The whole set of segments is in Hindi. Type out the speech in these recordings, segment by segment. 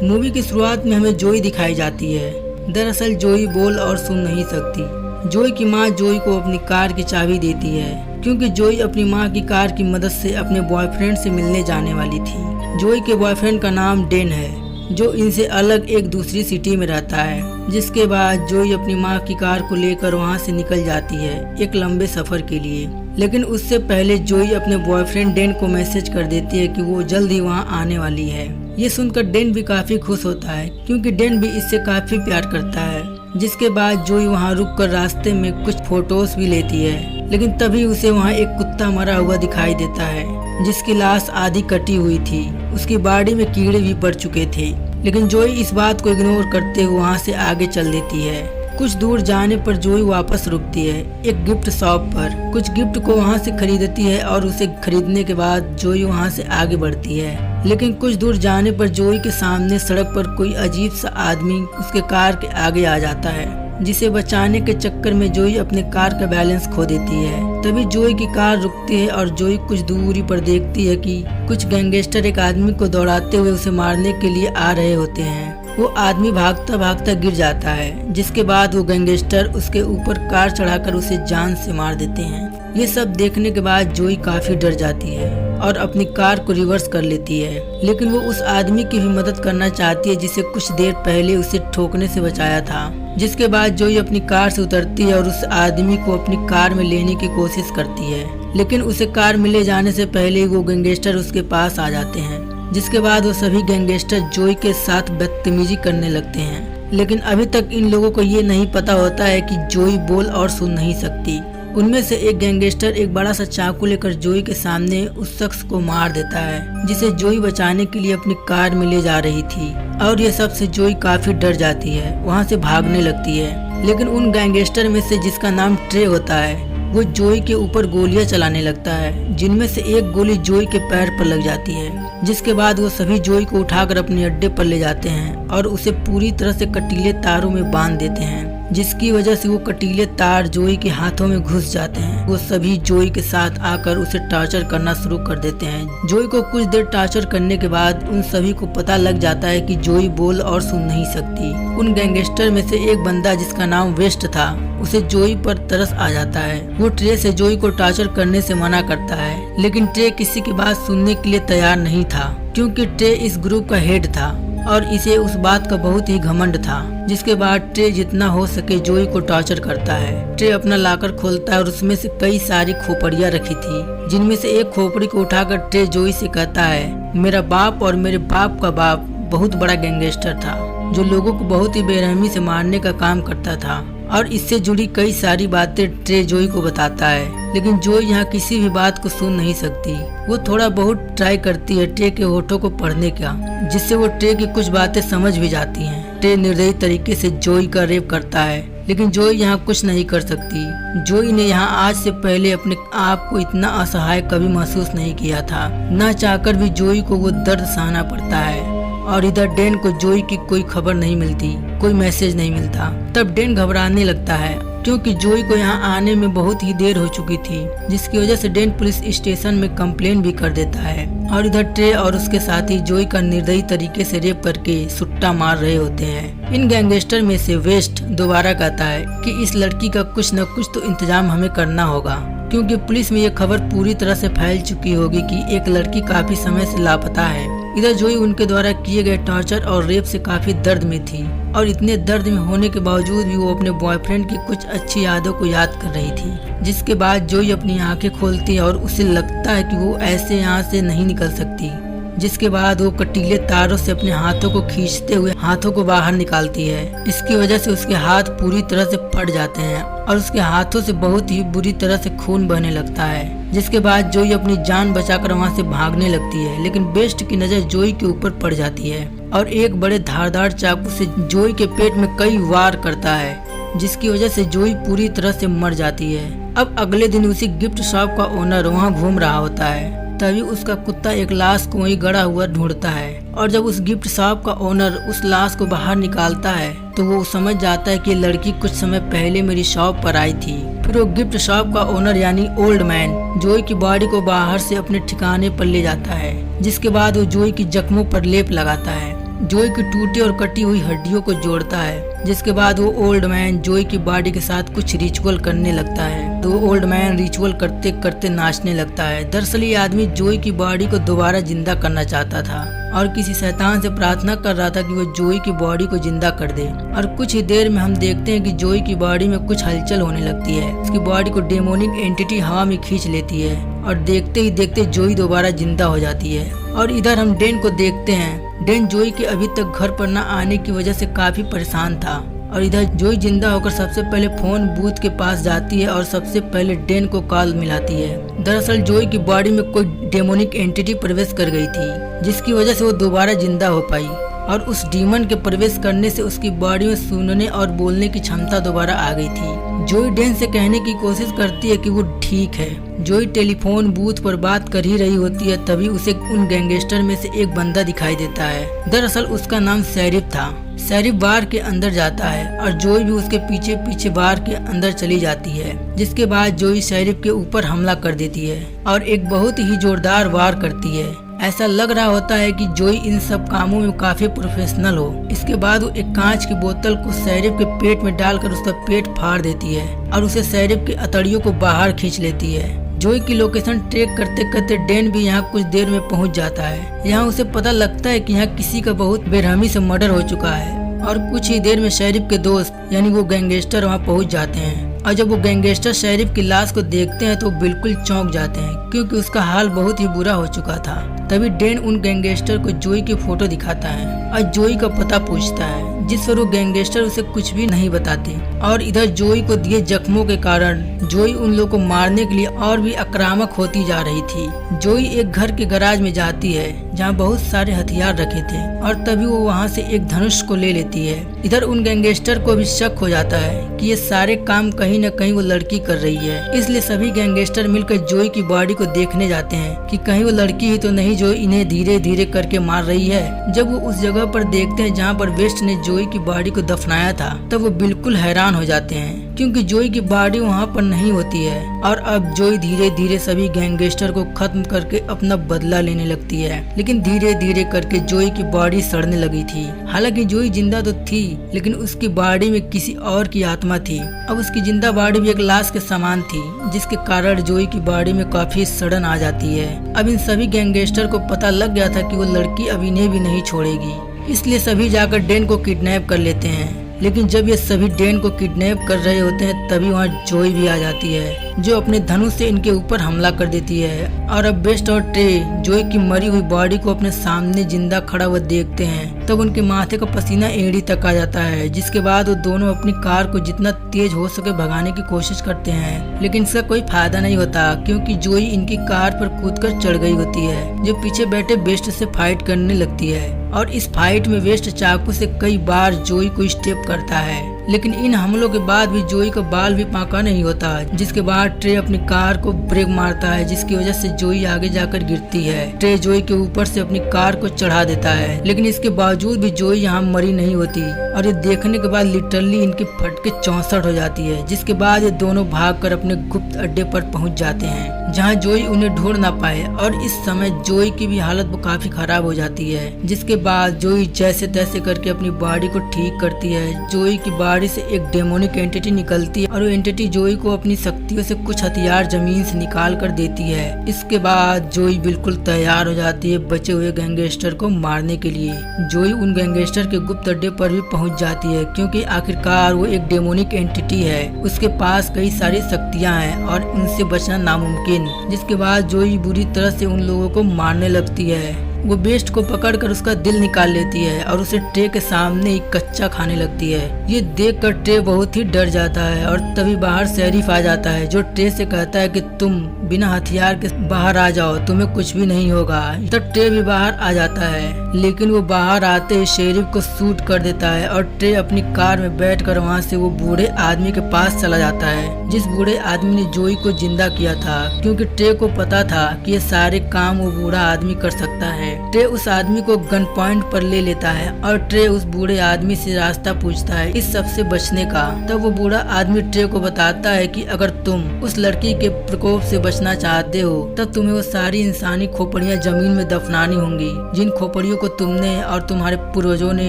मूवी की शुरुआत में हमें जोई दिखाई जाती है। दरअसल जोई बोल और सुन नहीं सकती। जोई की माँ जोई को अपनी कार की चाबी देती है क्योंकि जोई अपनी माँ की कार की मदद से अपने बॉयफ्रेंड से मिलने जाने वाली थी। जोई के बॉयफ्रेंड का नाम डेन है जो इनसे अलग एक दूसरी सिटी में रहता है। जिसके बाद जोई अपनी माँ की कार को लेकर वहाँ से निकल जाती है एक लंबे सफर के लिए। लेकिन उससे पहले जोई अपने बॉयफ्रेंड डेन को मैसेज कर देती है कि वो जल्द ही वहाँ आने वाली है। ये सुनकर डेन भी काफी खुश होता है क्योंकि डेन भी इससे काफी प्यार करता है। जिसके बाद जोई वहाँ रुककर रास्ते में कुछ फोटोज भी लेती है, लेकिन तभी उसे वहाँ एक कुत्ता मरा हुआ दिखाई देता है जिसकी लाश आधी कटी हुई थी। उसकी बॉडी में कीड़े भी पड़ चुके थे, लेकिन जोई इस बात को इग्नोर करते हुए वहाँ से आगे चल देती है। कुछ दूर जाने पर जोई वापस रुकती है एक गिफ्ट शॉप पर। कुछ गिफ्ट को वहाँ से खरीदती है और उसे खरीदने के बाद जोई वहाँ से आगे बढ़ती है। लेकिन कुछ दूर जाने पर जोई के सामने सड़क पर कोई अजीब सा आदमी उसके कार के आगे आ जाता है, जिसे बचाने के चक्कर में जोई अपने कार का बैलेंस खो देती है। तभी जोई की कार रुकती है और जोई कुछ दूरी पर देखती है कि कुछ गैंगस्टर एक आदमी को दौड़ाते हुए उसे मारने के लिए आ रहे होते हैं। वो आदमी भागता भागता गिर जाता है, जिसके बाद वो गैंगस्टर उसके ऊपर कार चढ़ाकर उसे जान से मार देते हैं। ये सब देखने के बाद जोई काफी डर जाती है और अपनी कार को रिवर्स कर लेती है। लेकिन वो उस आदमी की भी मदद करना चाहती है जिसे कुछ देर पहले उसे ठोकने से बचाया था। जिसके बाद जोई अपनी कार से उतरती है और उस आदमी को अपनी कार में लेने की कोशिश करती है, लेकिन उसे कार में ले जाने से पहले वो गैंगस्टर उसके पास आ जाते हैं। जिसके बाद वो सभी गैंगस्टर जोई के साथ बदतमीजी करने लगते हैं। लेकिन अभी तक इन लोगों को ये नहीं पता होता है कि जोई बोल और सुन नहीं सकती। उनमें से एक गैंगस्टर एक बड़ा सा चाकू लेकर जोई के सामने उस शख्स को मार देता है जिसे जोई बचाने के लिए अपनी कार में ले जा रही थी। और ये सब से जोई काफी डर जाती है, वहाँ से भागने लगती है। लेकिन उन गैंगस्टर में से जिसका नाम ट्रे होता है वो जोई के ऊपर गोलियां चलाने लगता है, जिनमें से एक गोली जोई के पैर पर लग जाती है। जिसके बाद वो सभी जोई को उठाकर अपने अड्डे पर ले जाते हैं और उसे पूरी तरह से कटीले तारों में बांध देते हैं, जिसकी वजह से वो कटीले तार जोई के हाथों में घुस जाते हैं। वो सभी जोई के साथ आकर उसे टॉर्चर करना शुरू कर देते हैं। जोई को कुछ देर टॉर्चर करने के बाद उन सभी को पता लग जाता है कि जोई बोल और सुन नहीं सकती। उन गैंगस्टर में से एक बंदा जिसका नाम वेस्ट था, उसे जोई पर तरस आ जाता है। वो ट्रे से जोई को टॉर्चर करने से मना करता है, लेकिन ट्रे किसी की बात सुनने के लिए तैयार नहीं था क्योंकि ट्रे इस ग्रुप का हेड था और इसे उस बात का बहुत ही घमंड था। जिसके बाद ट्रे जितना हो सके जोई को टॉर्चर करता है। ट्रे अपना लाकर खोलता है और उसमें से कई सारी खोपड़ियाँ रखी थी, जिनमें से एक खोपड़ी को उठाकर ट्रे जोई से कहता है, मेरा बाप और मेरे बाप का बाप बहुत बड़ा गैंगस्टर था जो लोगों को बहुत ही बेरहमी से मारने का काम करता था। और इससे जुड़ी कई सारी बातें ट्रे जोई को बताता है, लेकिन जोई यहाँ किसी भी बात को सुन नहीं सकती। वो थोड़ा बहुत ट्राई करती है ट्रे के होठों को पढ़ने का, जिससे वो ट्रे की कुछ बातें समझ भी जाती हैं। ट्रे निर्दयी तरीके से जोई का रेप करता है, लेकिन जोई यहाँ कुछ नहीं कर सकती। जोई ने यहाँ आज से पहले अपने आप को इतना असहाय कभी महसूस नहीं किया था। न चाहकर भी जोई को वो दर्द सहना पड़ता है। और इधर डेन को जोई की कोई खबर नहीं मिलती, कोई मैसेज नहीं मिलता। तब डेन घबराने लगता है क्योंकि जोई को यहाँ आने में बहुत ही देर हो चुकी थी, जिसकी वजह से डेन पुलिस स्टेशन में कंप्लेन भी कर देता है। और इधर ट्रे और उसके साथी जोई का निर्दयी तरीके से रेप करके सुट्टा मार रहे होते हैं। इन गैंगस्टर में से वेस्ट दोबारा कहता है कि इस लड़की का कुछ न कुछ तो इंतजाम हमें करना होगा, क्योंकि पुलिस में ये खबर पूरी तरह से फैल चुकी होगी कि एक लड़की काफी समय से लापता है। इधर जोई उनके द्वारा किए गए टॉर्चर और रेप से काफी दर्द में थी और इतने दर्द में होने के बावजूद भी वो अपने बॉयफ्रेंड की कुछ अच्छी यादों को याद कर रही थी। जिसके बाद जोई अपनी आंखें खोलती है और उसे लगता है कि वो ऐसे यहाँ से नहीं निकल सकती। जिसके बाद वो कटीले तारों से अपने हाथों को खींचते हुए हाथों को बाहर निकालती है। इसकी वजह से उसके हाथ पूरी तरह से फट जाते हैं और उसके हाथों से बहुत ही बुरी तरह से खून बहने लगता है। जिसके बाद जोई अपनी जान बचाकर वहां से भागने लगती है, लेकिन बेस्ट की नजर जोई के ऊपर पड़ जाती है और एक बड़े धारदार चाकू से जोई के पेट में कई वार करता है, जिसकी वजह से जोई पूरी तरह से मर जाती है। अब अगले दिन उसी गिफ्ट शॉप का ओनर वहाँ घूम रहा होता है, तभी उसका कुत्ता एक लाश को वहीं गड़ा हुआ ढूंढता है। और जब उस गिफ्ट शॉप का ओनर उस लाश को बाहर निकालता है तो वो समझ जाता है कि लड़की कुछ समय पहले मेरी शॉप पर आई थी। फिर वो गिफ्ट शॉप का ओनर यानी ओल्ड मैन जोई की बॉडी को बाहर से अपने ठिकाने पर ले जाता है, जिसके बाद वो जोई की जख्मों पर लेप लगाता है। जोई की टूटी और कटी हुई हड्डियों को जोड़ता है। जिसके बाद वो ओल्ड मैन जोई की बॉडी के साथ कुछ रिचुअल करने लगता है। तो वो ओल्ड मैन रिचुअल करते करते नाचने लगता है। दरअसल ये आदमी जोई की बॉडी को दोबारा जिंदा करना चाहता था और किसी शैतान से प्रार्थना कर रहा था कि वो जोई की बॉडी को जिंदा कर दे। और कुछ ही देर में हम देखते हैं कि जोई की बॉडी में कुछ हलचल होने लगती है। उसकी बॉडी को डेमोनिक एंटिटी हवा में खींच लेती है और देखते ही देखते जोई दोबारा जिंदा हो जाती है। और इधर हम डेन को देखते हैं। डेन जोई के अभी तक घर पर न आने की वजह से काफी परेशान था और इधर जोई जिंदा होकर सबसे पहले फोन बूथ के पास जाती है और सबसे पहले डेन को कॉल मिलाती है। दरअसल जोई की बॉडी में कोई डेमोनिक एंटिटी प्रवेश कर गई थी, जिसकी वजह से वो दोबारा जिंदा हो पाई और उस डीमन के प्रवेश करने से उसकी बॉडी में सुनने और बोलने की क्षमता दोबारा आ गई थी। जोई डेन से कहने की कोशिश करती है कि वो ठीक है। जोई टेलीफोन बूथ पर बात कर ही रही होती है, तभी उसे उन गैंगस्टर में से एक बंदा दिखाई देता है। दरअसल उसका नाम शेरिफ था। शेरिफ बार के अंदर जाता है और जोई भी उसके पीछे पीछे बार के अंदर चली जाती है। जिसके बाद जोई शेरिफ के ऊपर हमला कर देती है और एक बहुत ही जोरदार वार करती है। ऐसा लग रहा होता है कि जोई इन सब कामों में काफी प्रोफेशनल हो। इसके बाद वो एक कांच की बोतल को शेरिफ के पेट में डालकर उसका पेट फाड़ देती है और उसे शेरिफ के अतड़ियों को बाहर खींच लेती है। जोई की लोकेशन ट्रैक करते करते डेन भी यहाँ कुछ देर में पहुँच जाता है। यहाँ उसे पता लगता है कि यहाँ किसी का बहुत बेरहमी से मर्डर हो चुका है और कुछ ही देर में शेरिफ के दोस्त यानी वो गैंगस्टर वहाँ पहुँच जाते हैं। और जब वो गैंगस्टर शेरिफ की लाश को देखते हैं तो बिल्कुल चौंक जाते हैं, क्योंकि उसका हाल बहुत ही बुरा हो चुका था। तभी डेन उन गैंगस्टर को जोई की फोटो दिखाता है और जोई का पता पूछता है, जिस पर वो गैंगस्टर उसे कुछ भी नहीं बताते। और इधर जोई को दिए जख्मों के कारण जोई उन लोगों को मारने के लिए और भी आक्रामक होती जा रही थी। जोई एक घर के गैराज में जाती है जहाँ बहुत सारे हथियार रखे थे और तभी वो वहाँ से एक धनुष को ले लेती है। इधर उन गैंगस्टर को भी शक हो जाता है कि ये सारे काम कहीं न कहीं वो लड़की कर रही है। इसलिए सभी गैंगस्टर मिलकर जोई की बॉडी को देखने जाते हैं कि कहीं वो लड़की ही तो नहीं जो इन्हें धीरे धीरे करके मार रही है। जब वो उस जगह पर देखते हैं जहाँ पर वेस्ट ने जोई की बॉडी को दफनाया था, तब वो बिल्कुल हैरान हो जाते हैं क्योंकि जोई की बॉडी वहाँ पर नहीं होती है। और अब जोई धीरे धीरे सभी गैंगस्टर को खत्म करके अपना बदला लेने लगती है। लेकिन धीरे धीरे करके जोई की बॉडी सड़ने लगी थी। हालांकि जोई जिंदा तो थी, लेकिन उसकी बॉडी में किसी और की आत्मा थी। अब उसकी जिंदा बॉडी भी एक लाश के समान थी, जिसके कारण जोई की बॉडी में काफी सड़न आ जाती है। अब इन सभी गैंगस्टर को पता लग गया था कि वो लड़की अब इन्हें भी नहीं छोड़ेगी, इसलिए सभी जाकर डेन को किडनैप कर लेते हैं। लेकिन जब ये सभी डेन को किडनैप कर रहे होते हैं तभी वहाँ जोई भी आ जाती है, जो अपने धनुष से इनके ऊपर हमला कर देती है। और अब बेस्ट और ट्रे जोई की मरी हुई बॉडी को अपने सामने जिंदा खड़ा हुआ देखते हैं, तब उनके माथे का पसीना एड़ी तक आ जाता है। जिसके बाद वो दोनों अपनी कार को जितना तेज हो सके भगाने की कोशिश करते हैं, लेकिन इसका कोई फायदा नहीं होता क्योंकि जोई इनकी कार पर कूदकर चढ़ गई होती है, जो पीछे बैठे बेस्ट से फाइट करने लगती है। और इस फाइट में वेस्ट चाकू से कई बार जोई को स्टेप करता है, लेकिन इन हमलों के बाद भी जोई का बाल भी पाका नहीं होता। जिसके बाद ट्रे अपनी कार को ब्रेक मारता है, जिसकी वजह से जोई आगे जाकर गिरती है। ट्रे जोई के ऊपर से अपनी कार को चढ़ा देता है, लेकिन इसके बावजूद भी जोई यहाँ मरी नहीं होती और ये देखने के बाद लिटरली इनकी फटके 64 हो जाती है। जिसके बाद ये दोनों भागकर अपने गुप्त अड्डे पर पहुँच जाते हैं, जहाँ जोई उन्हें ढूंढ ना पाए। और इस समय जोई की भी हालत काफी खराब हो जाती है। जिसके बाद जोई जैसे तैसे करके अपनी बॉडी को ठीक करती है। जोई की बॉडी से एक डेमोनिक एंटिटी निकलती है और वो एंटिटी जोई को अपनी शक्तियों से कुछ हथियार जमीन से निकाल कर देती है। इसके बाद जोई बिल्कुल तैयार हो जाती है बचे हुए गैंगस्टर को मारने के लिए। जोई उन गैंगस्टर के गुप्त अड्डे पर भी पहुंच जाती है, क्योंकि आखिरकार वो एक डेमोनिक एंटिटी है। उसके पास कई सारी शक्तियां हैं और उनसे बचना नामुमकिन। जिसके बाद जोई बुरी तरह से उन लोगों को मारने लगती है। वो बेस्ट को पकड़कर उसका दिल निकाल लेती है और उसे ट्रे के सामने ही कच्चा खाने लगती है। ये देखकर ट्रे बहुत ही डर जाता है और तभी बाहर शेरिफ आ जाता है, जो ट्रे से कहता है कि तुम बिना हथियार के बाहर आ जाओ, तुम्हें कुछ भी नहीं होगा। तब ट्रे भी बाहर आ जाता है, लेकिन वो बाहर आते ही शेरिफ को शूट कर देता है और ट्रे अपनी कार में बैठकर वहाँ से वो बूढ़े आदमी के पास चला जाता है, जिस बूढ़े आदमी ने जोई को जिंदा किया था, क्योंकि ट्रे को पता था कि ये सारे काम वो बूढ़ा आदमी कर सकता है। ट्रे उस आदमी को गन पॉइंट पर ले लेता है और ट्रे उस बूढ़े आदमी से रास्ता पूछता है इस सब से बचने का। तब वो बूढ़ा आदमी ट्रे को बताता है कि अगर तुम उस लड़की के प्रकोप से बचना चाहते हो तब तुम्हें वो सारी इंसानी खोपड़ियाँ जमीन में दफनानी होंगी जिन खोपड़ियों को तुमने और तुम्हारे पूर्वजों ने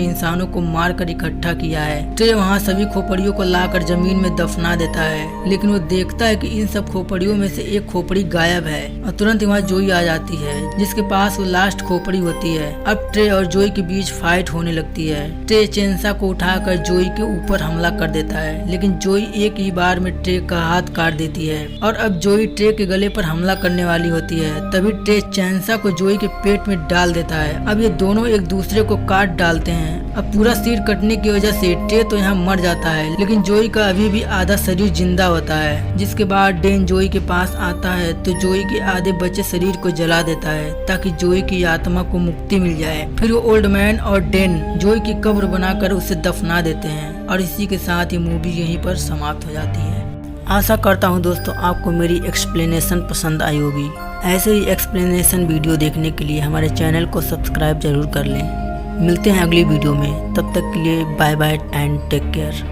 इंसानों को मार कर इकट्ठा किया है। ट्रे वहाँ सभी खोपड़ियों को लाकर जमीन में दफना देता है, लेकिन वो देखता है कि इन सब खोपड़ियों में से एक खोपड़ी गायब है और तुरंत वहाँ जोई आ जाती है जिसके पास वो लास्ट खोपड़ी होती है। अब ट्रे और जोई के बीच फाइट होने लगती है। ट्रे चेंसा को उठाकर जोई के ऊपर हमला कर देता है, लेकिन जोई एक ही बार में ट्रे का हाथ काट देती है और अब जोई ट्रे के गले पर हमला करने वाली होती है। तभी ट्रे चेंसा को जोई के पेट में डाल देता है। अब ये दोनों एक दूसरे को काट डालते हैं। अब पूरा सिर कटने की वजह से ट्रे तो यहाँ मर जाता है, लेकिन जोई का अभी भी आधा शरीर जिंदा होता है। जिसके बाद डेन जोई के पास आता है तो जोई के आधे बचे शरीर को जला देता है ताकि जोई की आत्मा को मुक्ति मिल जाए। फिर वो ओल्ड मैन और डेन जोई की कब्र बनाकर उसे दफना देते हैं और इसी के साथ ये मूवी यहीं पर समाप्त हो जाती है। आशा करता हूँ दोस्तों आपको मेरी एक्सप्लेनेशन पसंद आई होगी। ऐसे ही एक्सप्लेनेशन वीडियो देखने के लिए हमारे चैनल को सब्सक्राइब जरूर कर लें। मिलते हैं अगली वीडियो में, तब तक के लिए bye bye and take care.